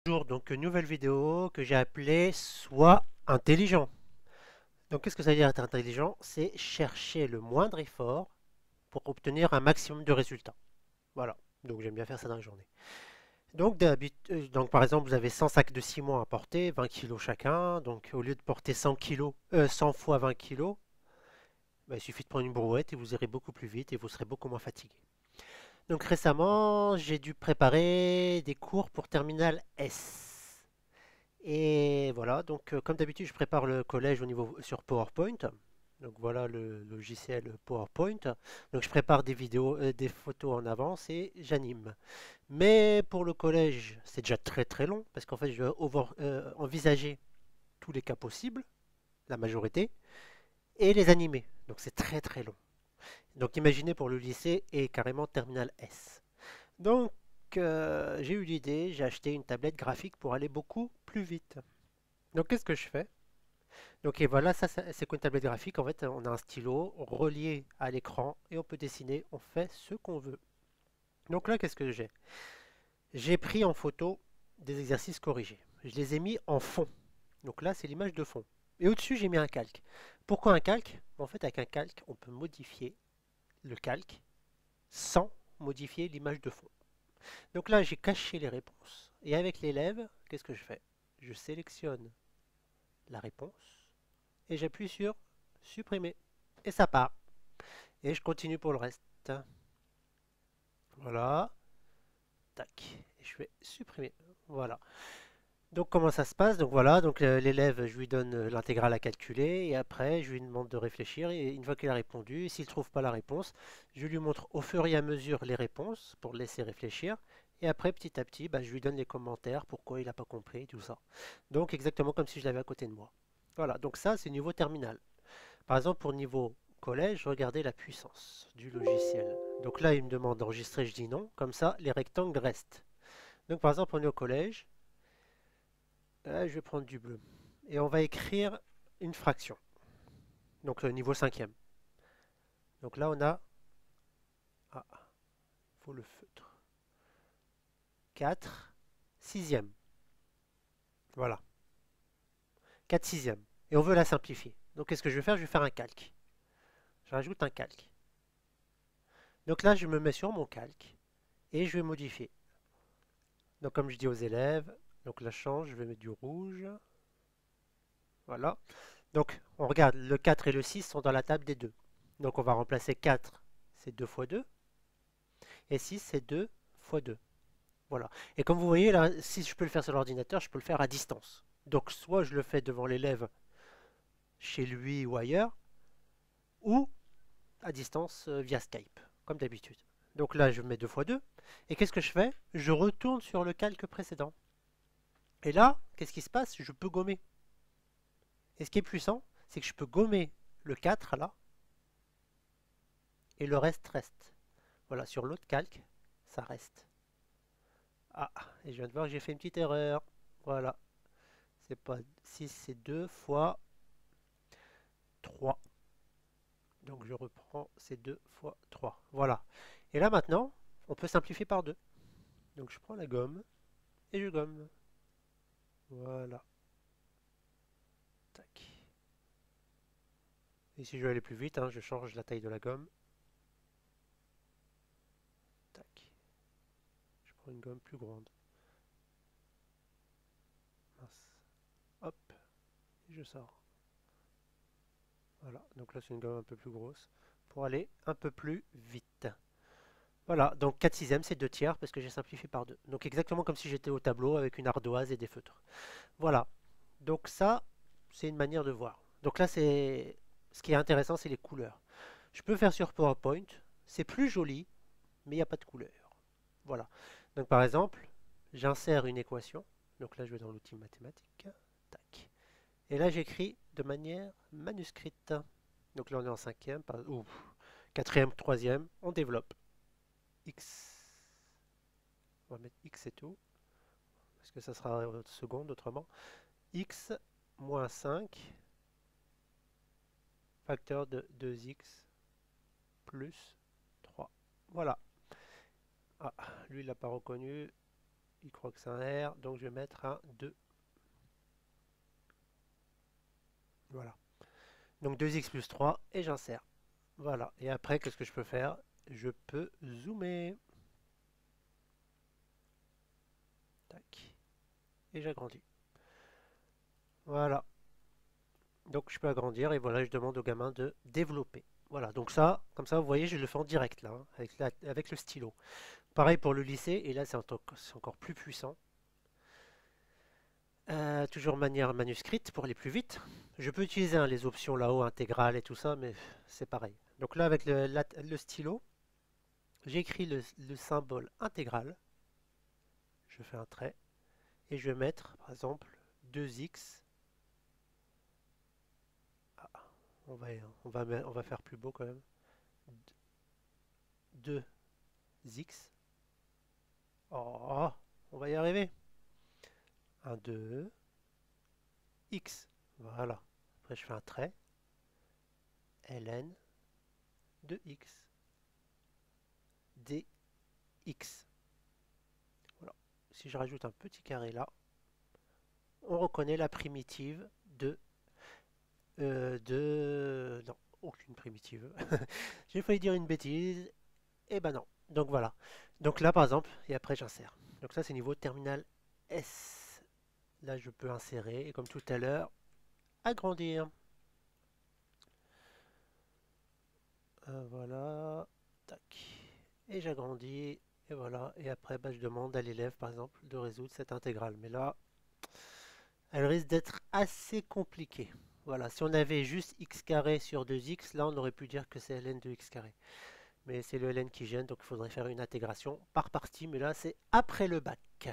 Bonjour, donc une nouvelle vidéo que j'ai appelée Sois intelligent. Donc qu'est-ce que ça veut dire être intelligent? C'est chercher le moindre effort pour obtenir un maximum de résultats. Voilà, donc j'aime bien faire ça dans la journée. Donc, donc par exemple, vous avez 100 sacs de ciment à porter, 20 kilos chacun. Donc au lieu de porter 100 kilos, 100 fois 20 kilos, bah, il suffit de prendre une brouette et vous irez beaucoup plus vite et vous serez beaucoup moins fatigué. Donc récemment, j'ai dû préparer des cours pour Terminal S. Et voilà, donc comme d'habitude, je prépare le collège au niveau sur PowerPoint. Donc voilà le logiciel PowerPoint. Donc je prépare des vidéos, des photos en avance et j'anime. Mais pour le collège, c'est déjà très très long parce qu'en fait, je dois envisager tous les cas possibles, la majorité, et les animer. Donc c'est très très long. Donc imaginez pour le lycée et carrément terminal S. Donc j'ai eu l'idée, j'ai acheté une tablette graphique pour aller beaucoup plus vite. Donc qu'est-ce que je fais? Donc et voilà, c'est quoi une tablette graphique? En fait, on a un stylo relié à l'écran et on peut dessiner, on fait ce qu'on veut. Donc là, qu'est-ce que j'ai? J'ai pris en photo des exercices corrigés. Je les ai mis en fond. Donc là, c'est l'image de fond. Et au-dessus, j'ai mis un calque. Pourquoi un calque? En fait, avec un calque, on peut modifier le calque sans modifier l'image de fond. Donc là, j'ai caché les réponses. Et avec l'élève, qu'est-ce que je fais? Je sélectionne la réponse et j'appuie sur supprimer. Et ça part. Et je continue pour le reste. Voilà. Tac. Et je vais supprimer. Voilà. Donc comment ça se passe? Donc voilà, donc l'élève, je lui donne l'intégrale à calculer et après je lui demande de réfléchir et une fois qu'il a répondu, s'il ne trouve pas la réponse, je lui montre au fur et à mesure les réponses pour le laisser réfléchir et après petit à petit, bah, je lui donne les commentaires, pourquoi il n'a pas compris, tout ça. Donc exactement comme si je l'avais à côté de moi. Voilà, donc ça c'est niveau terminal. Par exemple, pour niveau collège, regardez la puissance du logiciel. Donc là, il me demande d'enregistrer, je dis non. Comme ça, les rectangles restent. Donc par exemple, on est au collège. Là, je vais prendre du bleu. Et on va écrire une fraction. Donc le niveau cinquième. Donc là, on a... Ah, faut le feutre. 4 sixième. Voilà. 4 sixième. Et on veut la simplifier. Donc qu'est-ce que je vais faire? Je vais faire un calque. Je rajoute un calque. Donc là, je me mets sur mon calque et je vais modifier. Donc comme je dis aux élèves, donc là, change, je vais mettre du rouge. Voilà. Donc, on regarde, le 4 et le 6 sont dans la table des 2. Donc, on va remplacer 4, c'est 2 fois 2. Et 6, c'est 2 fois 2. Voilà. Et comme vous voyez, là, si je peux le faire sur l'ordinateur, je peux le faire à distance. Donc, soit je le fais devant l'élève, chez lui ou ailleurs, ou à distance via Skype, comme d'habitude. Donc là, je mets 2 fois 2. Et qu'est-ce que je fais? Je retourne sur le calque précédent. Et là, qu'est-ce qui se passe? Je peux gommer. Et ce qui est puissant, c'est que je peux gommer le 4 là, et le reste reste. Voilà, sur l'autre calque, ça reste. Ah, et je viens de voir que j'ai fait une petite erreur. Voilà, c'est pas 6, c'est 2 fois 3. Donc je reprends, c'est 2 fois 3. Voilà. Et là maintenant, on peut simplifier par 2. Donc je prends la gomme et je gomme. Voilà. Tac. Et si je veux aller plus vite, hein, je change la taille de la gomme. Tac. Je prends une gomme plus grande. Mince. Hop. Et je sors. Voilà. Donc là, c'est une gomme un peu plus grosse pour aller un peu plus vite. Voilà, donc 4 sixièmes, c'est 2 tiers parce que j'ai simplifié par 2. Donc exactement comme si j'étais au tableau avec une ardoise et des feutres. Voilà, donc ça, c'est une manière de voir. Donc là, c'est ce qui est intéressant, c'est les couleurs. Je peux faire sur PowerPoint, c'est plus joli, mais il n'y a pas de couleur. Voilà, donc par exemple, j'insère une équation. Donc là, je vais dans l'outil mathématique. Tac. Et là, j'écris de manière manuscrite. Donc là, on est en cinquième, ou quatrième, troisième, on développe. X. On va mettre x et tout, parce que ça sera seconde autrement. X moins 5 facteur de 2x plus 3. Voilà. Ah, lui, il l'a pas reconnu. il croit que c'est un R, donc je vais mettre un 2. Voilà. Donc 2x plus 3 et j'insère. Voilà. Et après, qu'est-ce que je peux faire? Je peux zoomer. Tac. Et j'agrandis. Voilà. Donc je peux agrandir et voilà, je demande au gamin de développer. Voilà, donc ça, comme ça, vous voyez, je le fais en direct là, hein, avec le stylo. Pareil pour le lycée, et là c'est encore plus puissant. Toujours de manière manuscrite pour aller plus vite. Je peux utiliser hein, les options là-haut, intégrales et tout ça, mais c'est pareil. Donc là, avec le stylo, j'écris le symbole intégral. Je fais un trait et je vais mettre, par exemple, 2x. Ah, on va faire plus beau quand même. 2x. Oh, on va y arriver. Un 2, x. Voilà. Après, je fais un trait. ln de x. dx. Voilà. Si je rajoute un petit carré là, on reconnaît la primitive non, aucune primitive. J'ai failli dire une bêtise. Et ben non. Donc voilà. Donc là, par exemple, et après j'insère. Donc ça, c'est niveau terminal S. Là, je peux insérer, et comme tout à l'heure, agrandir. Voilà. Tac. Et j'agrandis. Et voilà. Et après, bah, je demande à l'élève, par exemple, de résoudre cette intégrale. Mais là, elle risque d'être assez compliquée. Voilà. Si on avait juste x carré sur 2x, là, on aurait pu dire que c'est ln de x carré. Mais c'est le ln qui gêne, donc il faudrait faire une intégration par partie. Mais là, c'est après le bac.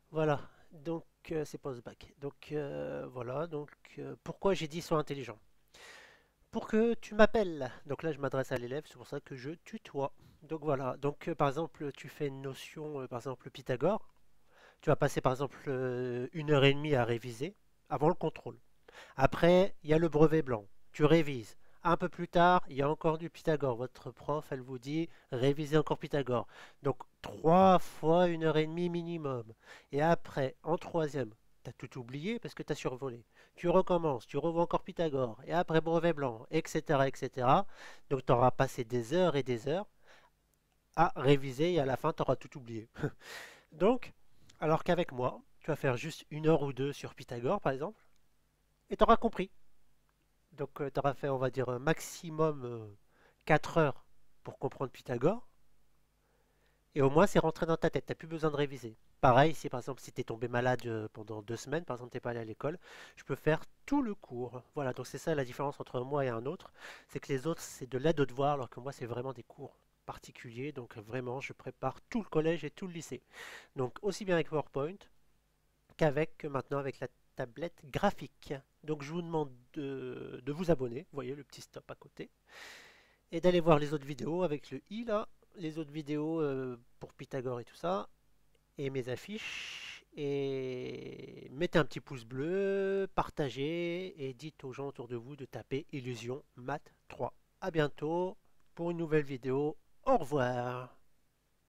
Voilà. Donc, c'est post-bac. Donc, voilà. Donc, pourquoi j'ai dit sois intelligent? Pour que tu m'appelles. Donc là, je m'adresse à l'élève, c'est pour ça que je tutoie. Donc voilà. Donc, par exemple, tu fais une notion, par exemple, Pythagore. Tu vas passer, par exemple, 1 heure et demie à réviser avant le contrôle. Après, il y a le brevet blanc. Tu révises. Un peu plus tard, il y a encore du Pythagore. Votre prof, elle vous dit révisez encore Pythagore. Donc 3 fois 1 heure et demie minimum. Et après, en troisième, tu as tout oublié parce que tu as survolé. Tu recommences, tu revois encore Pythagore. Et après brevet blanc, etc. etc. Donc tu auras passé des heures et des heures à réviser et à la fin, tu auras tout oublié. Donc, alors qu'avec moi, tu vas faire juste 1 heure ou 2 sur Pythagore, par exemple, et tu auras compris. Donc, tu auras fait, on va dire, un maximum 4 heures pour comprendre Pythagore. Et au moins, c'est rentré dans ta tête. Tu n'as plus besoin de réviser. Pareil, si par exemple, si tu es tombé malade pendant 2 semaines, par exemple, tu n'es pas allé à l'école, je peux faire tout le cours. Voilà, donc c'est ça la différence entre moi et un autre. C'est que les autres, c'est de l'aide aux devoirs, alors que moi, c'est vraiment des cours particuliers. Donc, vraiment, je prépare tout le collège et tout le lycée. Donc, aussi bien avec PowerPoint qu'avec maintenant avec la tablette graphique. Donc je vous demande de vous abonner, vous voyez le petit stop à côté, et d'aller voir les autres vidéos avec le i là, les autres vidéos pour Pythagore et tout ça, et mes affiches, et mettez un petit pouce bleu, partagez, et dites aux gens autour de vous de taper Illusion Math 3. A bientôt pour une nouvelle vidéo, au revoir.